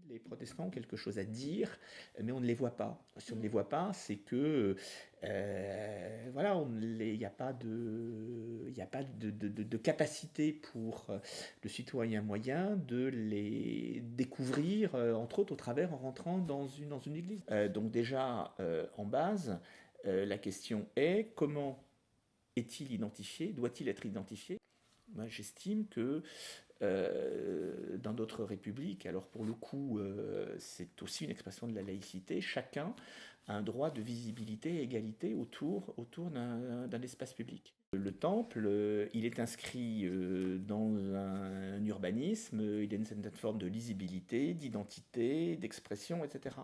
Les protestants ont quelque chose à dire, mais on ne les voit pas. Si on ne les voit pas, c'est que voilà, il n'y a pas de capacité pour le citoyen moyen de les découvrir, entre autres au travers en rentrant dans une église. Donc déjà, en base, la question est comment est-il identifié? Doit-il être identifié? Moi, j'estime que dans d'autres républiques, alors pour le coup, c'est aussi une expression de la laïcité, chacun a un droit de visibilité et égalité autour d'un espace public. Le temple, il est inscrit dans un urbanisme, il a une certaine forme de lisibilité, d'identité, d'expression, etc.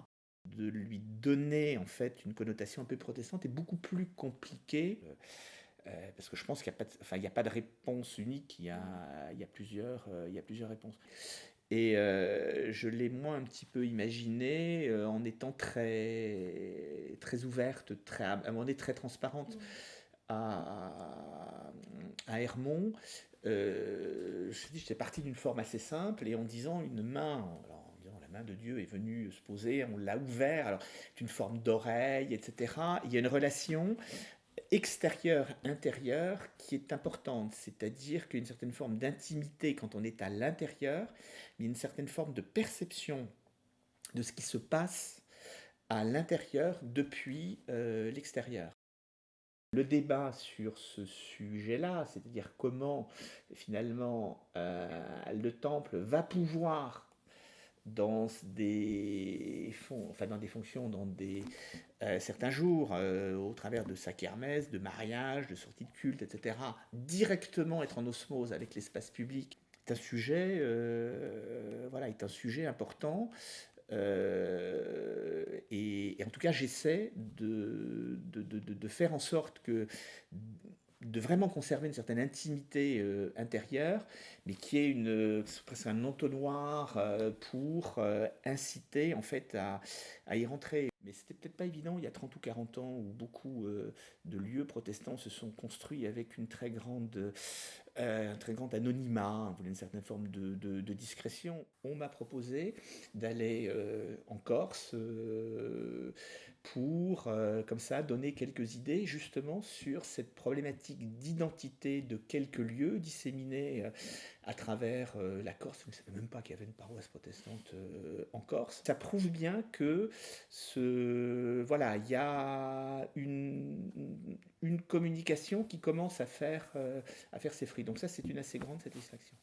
De lui donner en fait une connotation un peu protestante est beaucoup plus compliqué. Parce que je pense qu'il n'y a, a pas de réponse unique, il y a plusieurs réponses. Et je l'ai moi un petit peu imaginé en étant très, très ouverte, à un moment donné très transparente à Hermont. J'étais parti d'une forme assez simple et en disant une main, alors, en disant la main de Dieu est venue se poser, on l'a ouvert, alors c'est une forme d'oreille, etc. Il y a une relation extérieure-intérieure qui est importante, c'est-à-dire qu'il y a une certaine forme d'intimité quand on est à l'intérieur, mais une certaine forme de perception de ce qui se passe à l'intérieur depuis l'extérieur. Le débat sur ce sujet-là, c'est-à-dire comment finalement le temple va pouvoir dans des fonctions, certains jours, au travers de sa kermesse, de mariage, de sortie de culte, etc., directement être en osmose avec l'espace public est un sujet, est un sujet important. Et en tout cas, j'essaie de faire en sorte de vraiment conserver une certaine intimité intérieure, mais qui est presque un entonnoir pour inciter en fait à y rentrer. Mais c'était peut-être pas évident il y a 30 ou 40 ans où beaucoup de lieux protestants se sont construits avec un très grand anonymat, une certaine forme de discrétion. On m'a proposé d'aller en Corse pour, comme ça, donner quelques idées justement sur cette problématique d'identité de quelques lieux disséminés à travers la Corse. Je ne savais même pas qu'il y avait une paroisse protestante en Corse. Ça prouve bien que il y a une communication qui commence à faire ses fruits. Donc ça, c'est une assez grande satisfaction.